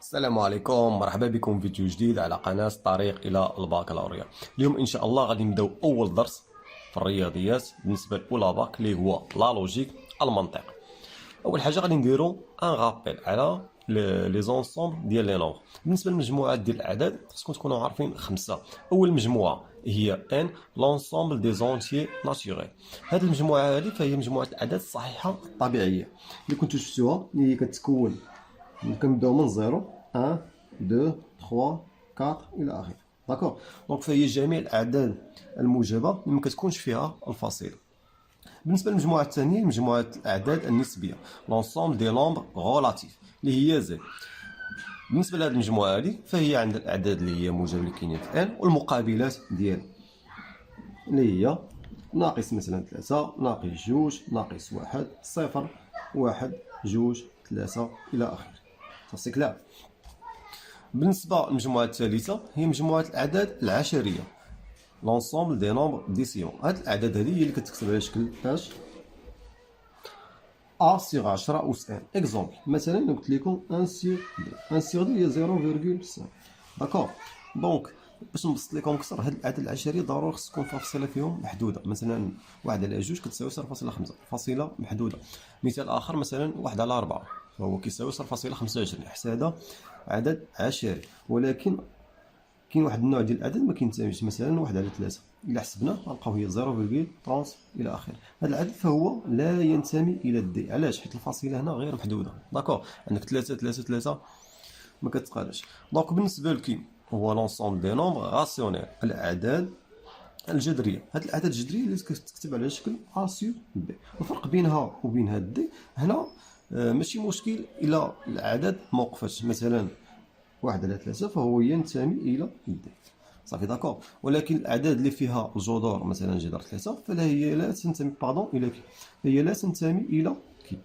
السلام عليكم، مرحبا بكم في فيديو جديد على قناة طريق إلى البكالوريا. اليوم إن شاء الله غادي نبداو أول درس في الرياضيات بالنسبة لأولى باك اللي هو لا لوجيك، المنطق. أول حاجة غادي نديرو ان غابيل على لي زونسومبل ديال لي نومبر. بالنسبة للمجموعات ديال الأعداد خصكم تكونوا عارفين خمسة. أول مجموعة هي ان لونسومبل دي زونتيي ناتوريل. هذه المجموعة هذه فهي مجموعة الأعداد الصحيحة الطبيعية اللي كنتو شفتوها، اللي هي كتكون كنبداو من زيرو 1 2 3 4 الى اخره. داكوغ، دونك فهي جميع الاعداد الموجبه اللي ما كتكونش فيها الفصيله. بالنسبه للمجموعه الثانيه مجموعه الاعداد النسبيه، لونسومبل دي نومبر غولاتيف اللي هي زد. بالنسبه لهذه المجموعه هذه فهي عند الاعداد اللي هي موجبه اللي كاينين في ان والمقابلات ديالها اللي هي ناقص مثلا 3 ناقص 2 ناقص 1 0 1 2 3 الى اخره. صافي كلار. بالنسبه للمجموعه الثالثه هي مجموعه الاعداد العشريه، لونسومبل دي نومبر ديسيون. هاد الاعداد هذه هي اللي كتكتب على شكل اش ا سيغ 10 اس ان. اكزومبل مثلا قلت لكم 1 سيغ دي، 1 سيغ دي هي 0.5. داكوغ، دونك باش نبسط لكم اكثر، هاد الاعداد العشريه ضروري خص تكون فيها فصيله فيهم محدوده. مثلا 1 على 2 كتساوي 0.5، فصيله محدوده. مثال اخر مثلا 1 على 4 فهو كيساوي 0.25. حتى هذا عدد عشري، ولكن كاين واحد النوع ديال الاعداد ما كينتميش، مثلا 1 على 3 الا حسبنا غنلقاو هي 0.30 الى اخره. هذا العدد فهو لا ينتمي الى الدي. علاش؟ حيت الفاصله هنا غير محدوده. داكوغ، عندك 3 3 3 ما كتقادش. دونك بالنسبه لكي هو لونسومبل دي نومبر راسيونيل، الاعداد الجذريه. هاد الاعداد الجذريه اللي كتكتب على شكل ا سور بي. الفرق بينها وبين هاد دي هنا ماشي مشكل الا الاعداد موقفاش. مثلا 1 على 3 فهو ينتمي الى دي. صافي داكوغ. ولكن الاعداد اللي فيها الجذور مثلا جذر 3 فلا هي لا تنتمي الى كي، هي لا تنتمي الى كي.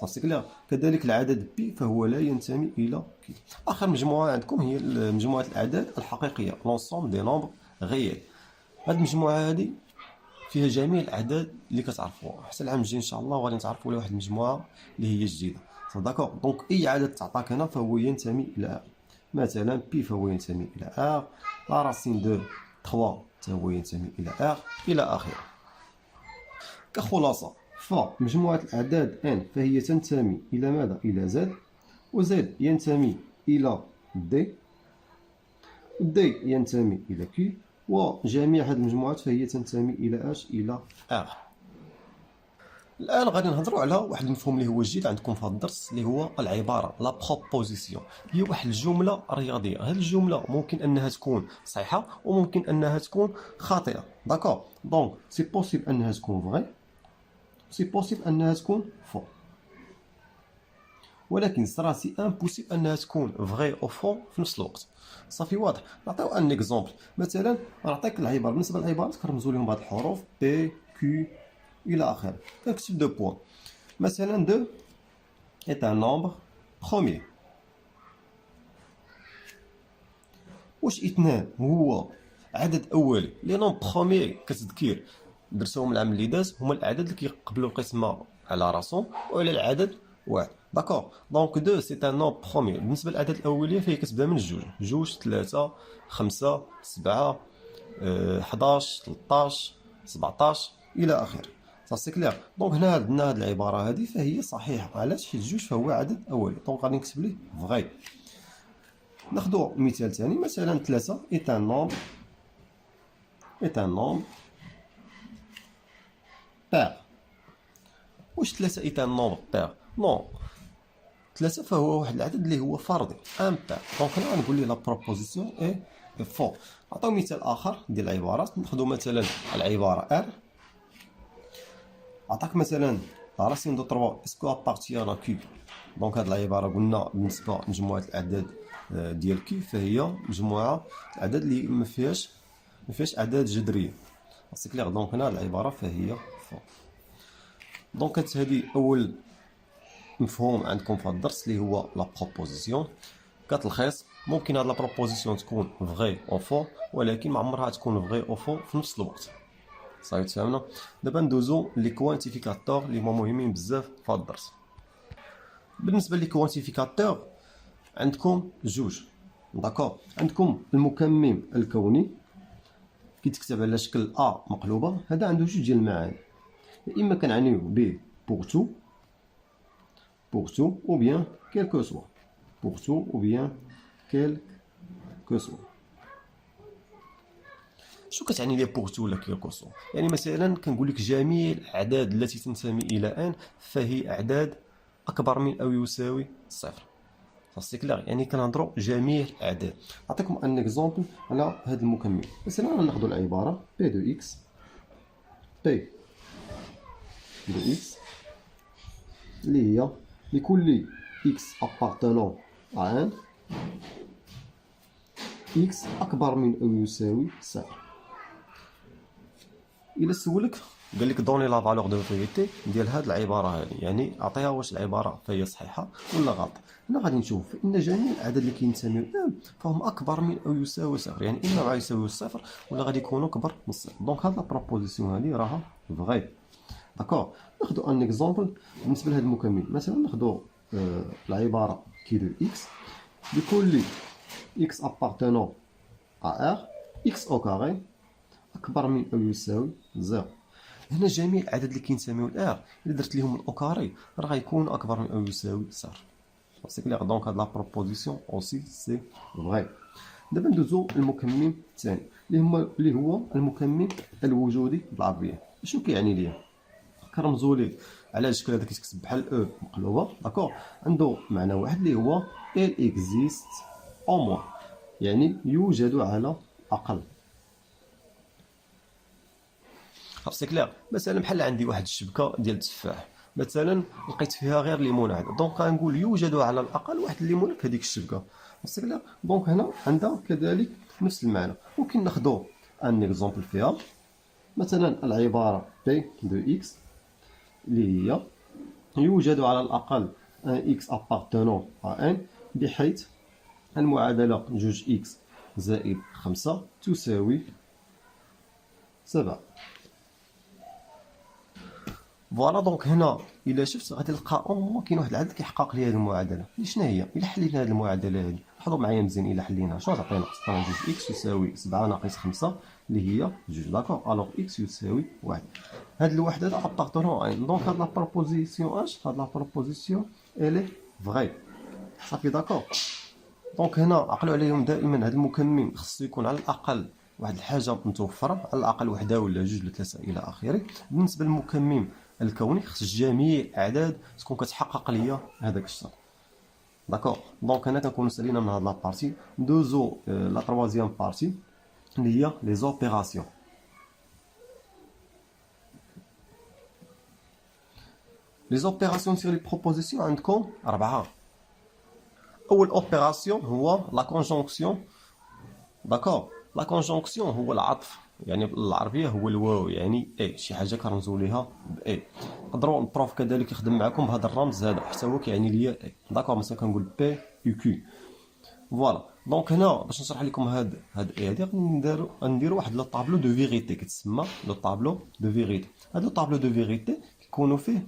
صافي كلير. كذلك العدد بي فهو لا ينتمي الى كي. اخر مجموعه عندكم هي مجموعه الاعداد الحقيقيه، لونسومبل دي نومبر غيال. هاد المجموعه هذه فيها جميع الاعداد اللي كتعرفوها. حتى العام الجاي ان شاء الله غادي نتعرفوا على واحد المجموعه اللي هي جديده. داكوغ، دونك اي عدد تعطاك هنا فهو ينتمي الى ار. مثلا بي فهو ينتمي الى ار، لا راسين دو 3 حتى هو ينتمي الى ار الى اخره. كخلاصه، فمجموعه الاعداد ان فهي تنتمي الى ماذا؟ الى زد، وزد ينتمي الى دي، دي ينتمي الى كي، وجميع هذه المجموعات فهي تنتمي الى اش؟ الى ار. الان غادي نهضروا على واحد المفهوم اللي هو جديد عندكم في هذا الدرس، اللي هو العباره لا بروبوزيسيون. هي واحد الجمله رياضيه. هذه الجمله ممكن انها تكون صحيحه وممكن انها تكون خاطئه. داكور، دونك سي بوسيبل انها تكون فغي، سي بوسيبل انها تكون فو، ولكن صرا سي امبوسيبل انها تكون فغي او فو في نفس الوقت. صافي واضح. نعطيو ان اكزومبل. مثلا نعطيك العباره، بالنسبه للعبارات كنرمزوا لهم بعض الحروف بي كيو الى اخره. كنكتب دو بوان. مثلا دو est un nombre premier. واش اثنان هو عدد اولي؟ لي نومبر بروميي كتذكير درسوهم العام اللي داز هما الاعداد اللي كيقبلوا القسمه على راسهم وعلى العدد واحد. داكوغ، دونك دو سي ان نومبر بروميي. بالنسبه للاعداد الاوليه فهي كتبدا من جوج 3 5 7 11 13 17 الى اخره. صافي كلير. دونك هنا عندنا هاد العباره هذه فهي صحيحه. علاش؟ حيت جوج فهو عدد اولي، دونك غادي نكتب ليه فغي. ناخذ مثال ثاني. مثلا 3 est un nombre pair. واش 3 est un nombre pair؟ نو، 3 فهو واحد العدد اللي هو فردي، ان بير. دونك هنا غنقول ليه لا بروبوزيسيون اي فو. نعطيو مثال اخر ديال العبارات. ناخذ مثلا العباره ار. عطاك مثلا راسين دو 3 اسكو ابارتيان ا كي. دونك هاد العباره قلنا بالنسبه لمجموعه الاعداد ديال كي فهي مجموعه الاعداد اللي ما فيهاش اعداد جذريه. سي كلير. دونك هنا العباره فهي فو. دونك هذه اول مفهوم عندكم في هذا الدرس اللي هو لا بروبوزيسيون. كتلخيص، ممكن هاد لا بروبوزيسيون تكون فغي او فو، ولكن ما عمرها تكون فغي او فو في نفس الوقت. صافي تفهمنا. دابا ندوزو لي كوانتيفيكاتور اللي هما مهمين بزاف في هذا الدرس. بالنسبه لي كوانتيفيكاتور عندكم جوج. داكور، عندكم المكمم الكوني كيتكتب على شكل ا مقلوبه، هذا عنده جوج ديال المعاني، يا اما كنعنيو به بوغ تو او بيان كيلكو سوا، بوغ تو او بيان كيلكو سوا. شو كتعني لي بوغ تو ولا كيلكو سوا؟ يعني مثلا كنقول لك جميع الاعداد التي تنتمي الى ان فهي اعداد اكبر من او يساوي صفر. سي كلير، يعني كنهضروا جميع الاعداد. نعطيكم ان اكزومبل على هذا المكمل. مثلا ناخذ العباره بي دو اكس، بي دو اكس اللي هي لكل اكس ابارتونون ا ان اكس اكبر من او يساوي صفر. الى سولك قال لك دوني لا فالور دو فيريتي ديال هاد العباره هذه، يعني اعطيها واش العباره فهي صحيحه ولا غلط. هنا غادي نشوف فان جميع الاعداد اللي كينتميو لان فهم اكبر من او يساوي صفر، يعني اما غادي يساويو صفر ولا غادي يكونوا اكبر من صفر. دونك هاد لا بروبوزيسيون هادي راها فغي. داكور، ناخذ ان اكزومبل بالنسبه لهذا المكمل. مثلا ناخذ العباره كي دو اكس لكل اكس ابارتونون ا ار اكس او كاري اكبر من او يساوي زيرو. هنا جميع الاعداد اللي كينتميو لار الا درت لهم الاو كاري راه غيكون اكبر من او يساوي صفر. سي كلير، دونك هاد لا بروبوزيسيون اوسي سي فغي. دابا ندوزو المكمل الثاني اللي هو المكمل الوجودي بالعربيه. شنو كيعني ليه؟ كنرمزو ليه على الشكل هذا كيتكتب بحال او مقلوبه. داكور، عنده معنى واحد اللي هو il existe au moins، يعني يوجد على الاقل. سي كلير، مثلا بحال عندي واحد الشبكه ديال التفاح، مثلا لقيت فيها غير ليمون واحد، دونك غنقول يوجد على الاقل واحد الليمون في هذيك الشبكه. سي كلير، دونك هنا عندها كذلك نفس المعنى. ممكن ناخذ ان اكزومبل فيها، مثلا العباره بي دو اكس اللي هي يوجد على الاقل ان اكس ابارتونون ا ان، بحيث المعادله جوج اكس زائد 5 تساوي 7. فوالا، دونك هنا الا شفت غادي نلقى اون كاين واحد العدد كيحقق لي هذه المعادله. شنو هي؟ الا حلينا هذه المعادله هذه، لاحظوا معايا مزيان، الا حليناها شنو تعطينا؟ تعطينا جوج اكس يساوي 7 ناقص 5 اللي هي جوج. داكور، الوغ اكس يساوي 1. هاد الوحده هذا ابارتونون ان، دونك هاد لا بروبوزيسيون اش، هاد لا بروبوزيسيون الي فغي. صافي داكور. دونك هنا عقلوا عليهم دائما، هاد المكمل خصو يكون على الاقل واحد الحاجه متوفره، على الاقل وحده ولا جوج ولا ثلاثه الى اخره. بالنسبه للمكمل الكوني خص جميع الاعداد تكون كتحقق ليا هذاك الشرط. داكور، دونك هنا كنكونوا سالينا من هاد لا بارتي. ندوزو لا تروازيام بارتي اللي هي لي زوبيراسيون. لي زوبيراسيون سير لي بروبوزيسيون عندكم 4. اول اوبيراسيون هو لا كونجونكسيون. داكور، لا كونجونكسيون هو العطف، يعني بالعربيه هو الواو، يعني اي شي حاجه كنرمزوا ليها باي. نقدروا البروف كذلك يخدم معكم بهذا الرمز هذا حتى هو كيعني ليا اي. داكور، مثلا كنقول بي يو كيو. فوالا، دونك هنا باش نشرح لكم هاد اي هادي غنديروا واحد لو طابلو دو فيغيتي كتسمى لو طابلو دو فيغيتي. هاد لو طابلو دو فيغيتي كيكونوا فيه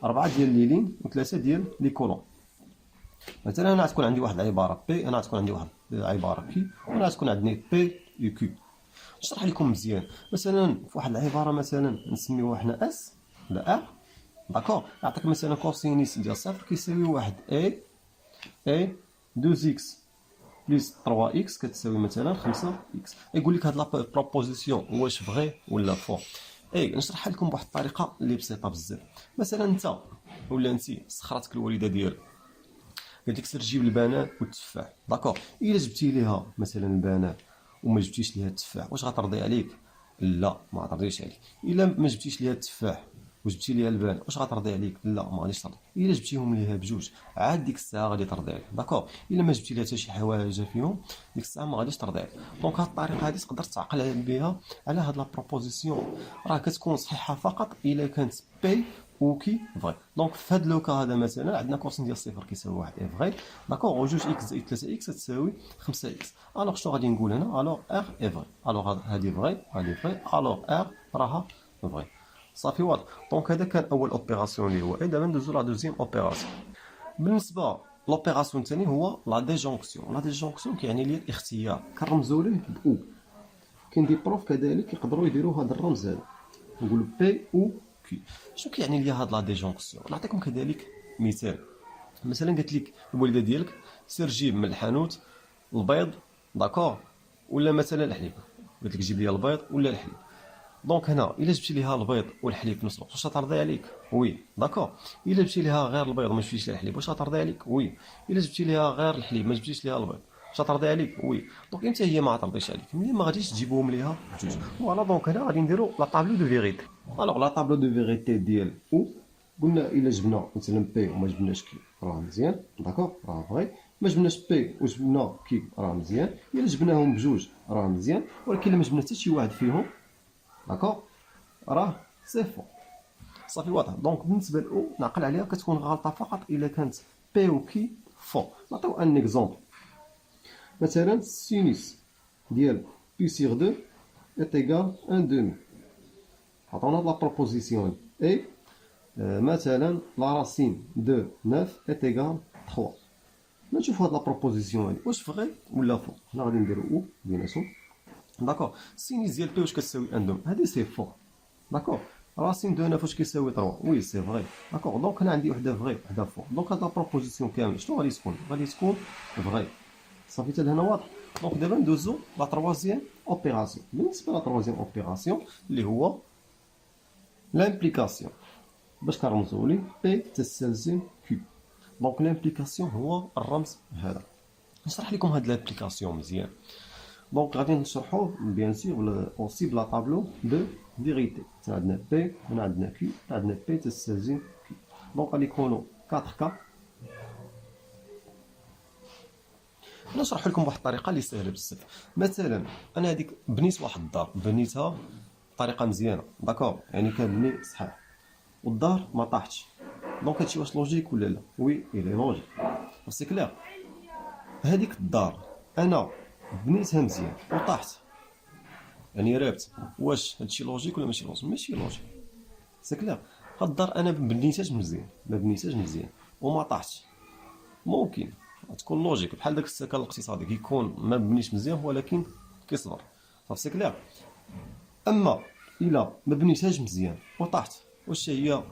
4 ديال لي لين و3 ديال لي كولون. مثلا انا غتكون عندي واحد العباره بي، انا غتكون عندي واحد العباره كي، وانا غتكون عندي بي يو كيو. نشرح لكم مزيان. مثلا في واحد العباره مثلا نسميوها حنا اس ولا ار. داكور، يعطيك مثلا كوسينيس ديال صفر كيساوي واحد اي 2 اكس بلس 3 اكس كتساوي مثلا 5 اكس. يقول لك هاد لا بروبوزيسيون واش فغي ولا فو. اي نشرحها لكم بواحد الطريقه اللي بسيطه بزاف. مثلا انت ولا انت سخراتك الوالده ديالك قالت لك سير جيب البنان والتفاح. داكور، الا جبتي ليها مثلا البنان وما جبتيش ليها التفاح واش غترضي عليك؟ لا، ما غترضيش عليك. الا ما جبتيش ليها التفاح وجبتي ليها البان واش غترضي عليك؟ لا، ما غاديش ترضي. الا جبتيهم ليها بجوج عاد ديك الساعه غادي ترضي عليك. داكور، الا ما جبتي ليها حتى شي حوايج فيهم ديك الساعه ما غاديش ترضي عليك. دونك هاد الطريقه هادي تقدر تعقل بها على هاد لا بروبوزيسيون، راه كتكون صحيحه فقط الا كانت بي وكي فغي. دونك في هاد لوكا هذا مثلا عندنا كوسين ديال صفر كيساوي واحد اي فغي. داكور، و جوج اكس زائد 3 اكس تساوي 5 اكس. الوغ شنو غادي نقول هنا؟ الوغ ار اي فغي. الوغ هادي فغي هادي فغي، الوغ ار راها فغي. صافي واضح. دونك هذا كان اول اوبيراسيون اللي هو اي. دابا ندوزو لا دوزيام اوبيراسيون. بالنسبه لوبيراسيون الثاني هو لا ديجونكسيون. لا ديجونكسيون كيعني لي الاختيار، كنرمزوا ليه بأو. كاين دي بروف كذلك يقدروا يديروا هذا الرمز هذا، نقولوا بي او كي. شنو كيعني لي هاد لا ديجونكسيون؟ نعطيكم كذلك مثال. مثلا قالت لك الوالده ديالك سير جيب من الحانوت البيض، داكور، ولا مثلا الحليب، قالت لك جيب لي البيض ولا الحليب. دونك هنا الا جبتي ليها البيض والحليب في نفس الوقت واش غترضي عليك؟ وي، داكور. الا جبتي ليها غير البيض ما جبتيش ليها الحليب واش غترضي عليك؟ وي. الا جبتي ليها غير الحليب ما جبتيش ليها البيض واش غترضي عليك؟ وي. دونك امتى هي ما غترضيش عليك؟ ملي ما غاديش تجيبوهم ليها بجوج. فوالا دونك هنا غادي نديرو لا طابلو دو فيغيتي. الوغ لا طابلو دو فيغيتي ديال او، قلنا الا جبنا مثلا بي وما جبناش كي راه مزيان، داكور، راه فغي. ما جبناش بي وجبنا كي راه مزيان. الا جبناهم بجوج راه مزيان، ولكن الا ما جبنا حتى شي واحد فيهم، داكور، راه سي فو. صافي واضح. دونك بالنسبه لاو نعقل عليها كتكون غلطه فقط الا كانت بي و كي فو. نعطيو ان اكزومبل. مثلا سينوس ديال بي سيغ 2 est égal 1 demi. عطونا لا بروبوزيسيون اي. مثلا لا راسين دو 9 est égal 3. نشوف هاد لا بروبوزيسيون هادي واش فغي ولا فو. هنا غادي نديرو او بيناتهم، داكور. سينوس ديال بي واش كتساوي 1 دوم، هادي سي فو، داكور. راسين دو 9 واش كيساوي 3، وي سي فغي، داكور. دونك هنا عندي وحده فغي وحده فو. دونك هاد لا بروبوزيسيون كامل شنو غادي تكون؟ غادي تكون فغي. صافي حتى لهنا واضح. دونك دابا ندوزو لا تروازيام اوبيراسيون. بالنسبه لا تروازيام اوبيراسيون اللي هو لامبليكاسيون، باش كنرمزو ليه بي تستلزم كيو. دونك لامبليكاسيون هو الرمز هذا. نشرح لكم هاد لامبليكاسيون مزيان. دونك غادي نشرحوه بيان سور اوسي بلا طابلو دو فيغيتي. عندنا بي، هنا عندنا كيو، عندنا بي تستلزم كيو. دونك غادي يكونوا 4 كا. نشرح لكم بواحد الطريقه اللي سهله بزاف. مثلا انا هذيك بنيت واحد الدار، بنيتها بطريقه مزيانه، داكور، يعني كنبني صحيح، والدار ما طاحتش. دونك هادشي واش لوجيك ولا لا؟ وي الي لوجيك، سي كلير. هذيك الدار انا بنيتها مزيان وطاحت، يعني رابت. واش هادشي لوجيك ولا ماشي لوجيك؟ ماشي لوجيك، سي كلير. هاد الدار انا ما بنيتهاش مزيان وما طاحتش. ممكن تكون لوجيك بحال داك السكن الاقتصادي كيكون ما بنيش مزيان ولكن كيصبر، صافي سي كلير. اما الا ما بنيتهاش مزيان وطاحت، واش هي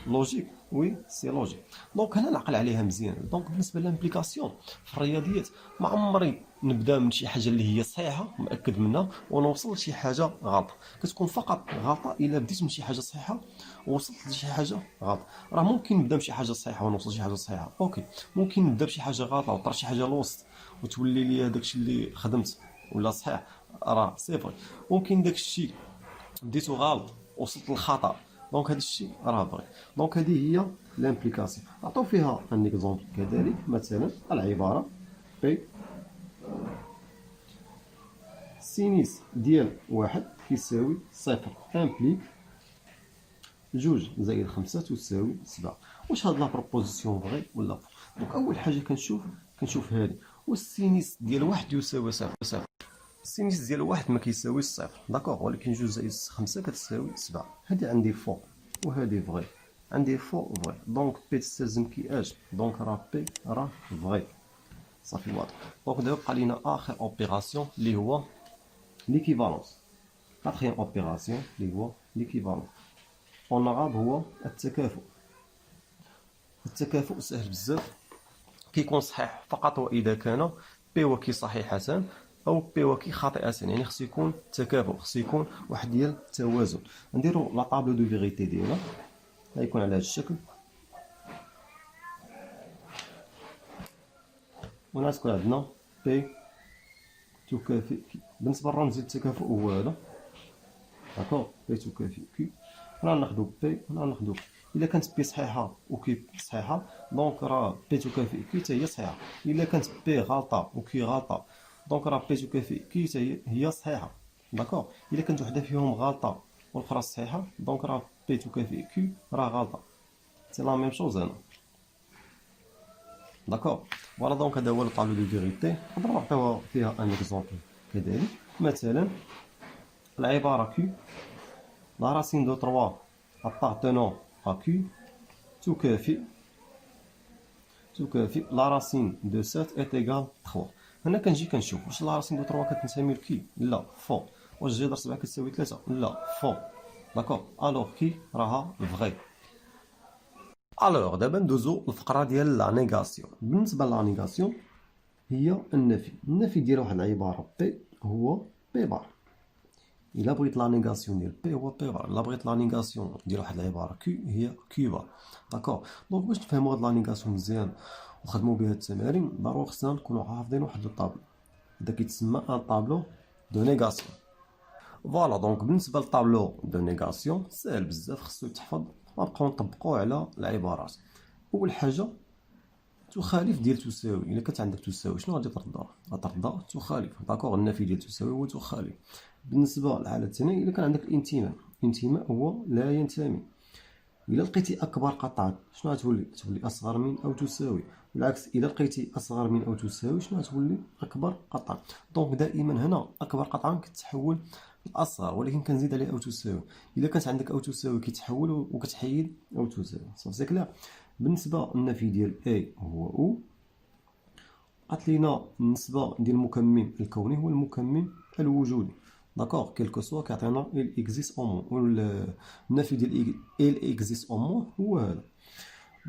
لوجيك؟ وي سي لوجيك. دونك هنا نعقل عليها مزيان. دونك بالنسبه للامبليكاسيون في الرياضيات ما عمري نبدا من شي حاجه اللي هي صحيحه مأكد منها ونوصل لشي حاجه غلطه. كتكون فقط غلطه الا بديت من شي حاجه صحيحه ووصلت لشي حاجه غلطه. راه ممكن نبدا بشي حاجه صحيحه ونوصل لشي حاجه صحيحه، اوكي. ممكن نبدا بشي حاجه غلطه وطرح شي حاجه لوسط وتولي لي داكشي اللي خدمت ولا صحيح، راه سي فري. ممكن داكشي بديتو غلط وصلت للخطا، دونك هذا الشيء راه فري. دونك هذه هي لامبليكاسيون. نعطيو فيها ان اكزومبل كذلك. مثلا العباره بي سينيس ديال 1 كيساوي 0 امبليك 2 زائد 5 تساوي 7. واش هاد لا بروبوزيسيون فغي ولا فو؟ دونك اول حاجه كنشوف هذه، واش السينيس ديال 1 يساوي 0. السينيس ديال 1 ما كيساويش 0، داكوغ، ولكن 2 زائد 5 كتساوي 7. هادي عندي فو وهادي فغي، عندي فو فغي. دونك بي تستلزم كي اش، دونك راه بي راه فغي. صافي واضح. دونك دابا بقى لينا اخر اوبيراسيون اللي هو ليكيفالونس. كاتريام اوبيراسيون اللي هو ليكيفالونس. اون عرب هو التكافؤ. التكافؤ سهل بزاف، كيكون صحيح فقط واذا كان بي وكي صحيحتان او بي وكي خاطئتان، يعني خصو يكون تكافؤ، خصو يكون واحد ديال التوازن. نديرو لا طابلو دو فيغيتي ديالنا، غيكون على هذا الشكل. وهنا تكون عندنا بي تكافئ كي. بالنسبه للرمز ديال التكافؤ هو هذا، داكوغ، بي تكافئ كي. هنا ناخدو بي، هنا ناخدو كي. الا كانت بي صحيحه وكي صحيحه دونك راه بي تكافئ كي حتى هي صحيحه. الا كانت بي غلطه وكي غلطه دونك راه بي تكافئ كي حتى هي صحيحه، داكوغ. الا كانت وحده فيهم غلطه والاخرى صحيحه دونك راه بي تكافئ كي راه غلطه. سي لا ميم شوز هنا، داكوغ. فوالا دونك هذا هو الطابلو دو فيغيتي. نقدروا نعطيوها فيها ان اكزومبل كذلك. مثلا العباره كي la racine de 3 appartenant à Q تكافئ لا راسين دو 7 ايت ايكال 3. هنا كنجي كنشوف واش لا راسين دو 3 كتنتمي لكي؟ لا، فو. واش جذر 7 كتساوي 3؟ لا، فو. داكوغ، الوغ كي راها فغي. الوغ دابا ندوزو للفقره ديال لا نيغاسيون. بالنسبه لا نيغاسيون هي النفي ديال واحد العباره بي هو بي بار. الا بغيت لا نيغاسيون ديال بي هو بي بار، الا بغيت لا نيغاسيون ديال واحد العباره كي هي كي بار. داكوغ، دونك باش نفهمو هاد لا نيغاسيون مزيان ونخدمو بها التمارين ضروري خصنا نكونو حافظين واحد الطابلو، هذا كيتسمى ان طابلو دو نيغاسيون. فوالا، دونك بالنسبه للطابلو دو نيغاسيون ساهل بزاف، خصو يتحفظ. غنبقاو نطبقو على العبارات. اول حاجه تخالف ديال تساوي. الا كانت عندك تساوي شنو غادي ترد؟ غترد تخالف. داكوغ، النفي ديال تساوي هو تخالف. بالنسبه للحاله الثانيه الا كان عندك الانتماء هو لا ينتمي. الا لقيتي اكبر قطعا شنو غتولي؟ تولي اصغر من او تساوي. بالعكس الا لقيتي اصغر من او تساوي شنو غتولي؟ اكبر قطعا. دونك دائما هنا اكبر قطعا كتحول لاصغر، ولكن كنزيد عليه او تساوي. الا كانت عندك او تساوي كيتحول وكتحيد او تساوي. صافي كلير. بالنسبه للنفي ديال اي هو او، قالت لينا النسبه ديال المكمل الكوني هو المكمل الوجودي. داكوغ، كيلكو سوا كيعطينا il existe au moins. النفي ديال il existe au moins هو هذا.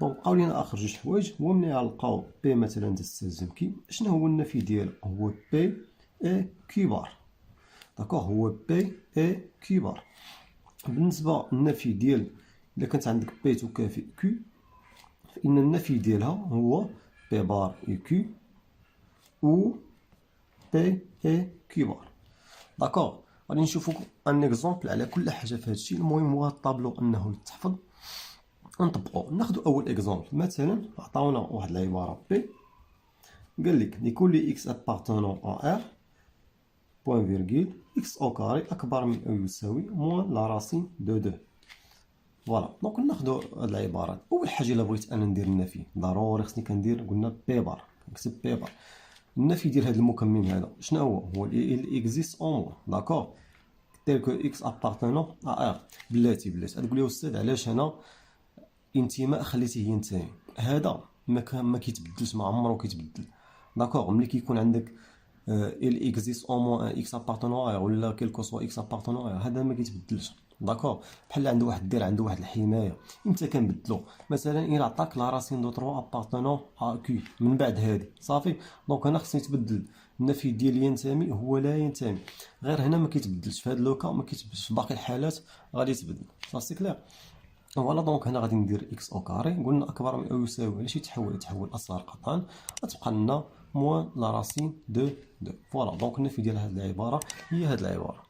دونك بقاو لينا اخر جوج حوايج. هو ملي غنلقاو بي مثلا تستلزم كي، شنو هو النفي ديالو؟ هو بي اي كي بار. داكوغ، هو بي اي كي بار. بالنسبه للنفي ديال الا كانت عندك بي تكافئ كيو، فإن النفي ديالها هو بي بار اي كيو او بي اي كيو بار. داكوغ، غادي نشوفو ان اكزومبل على كل حاجه في هادشي. المهم هو الطابلو انه يتحفظ نطبقو. ناخدو اول اكزومبل. مثلا عطاونا واحد العباره بي، قال لك لكل اكس ابارتونون ا ار بوان فيرغيل اكس او كاري اكبر من او يساوي موان لا راسين دو دو. فوالا، دونك ناخدو هاد العبارات. اول حاجه الا بغيت انا ندير النفي ضروري خصني كندير، قلنا بي بار، نكتب بي بار. النفي ديال هاد المكمل هذا شنو هو il existe en moi. داكوغ، tel que x appartenant à r. بلاتي غتقول لي استاذ علاش انا انتماء خليتيه ينتمي؟ هذا ما كيتبدلش، ما عمره كيتبدل. داكوغ، ملي كيكون عندك il existe en moi un x appartenant à r ولا quelque soit x appartenant à r، هذا ما كيتبدلش. داكوغ، بحال عنده واحد الدير، عنده واحد الحمايه. امتى كنبدلو؟ مثلا الى عطاك لا راسين دو 3 ابارتونون ا كي من بعد هادي صافي. دونك انا خصني تبدل النفي ديال ينتمي هو لا ينتمي. غير هنا ما كيتبدلش، في هاد لوكا ما كيتبدلش، في باقي الحالات غادي يتبدل. صافي كلير. فوالا، دونك هنا غادي ندير اكس او كاري، قلنا اكبر من او يساوي، علاش يتحول اصغر قطعا، غتبقى لنا موان لا راسين دو. فوالا، دونك النفي ديال هاد العباره هي هاد العباره.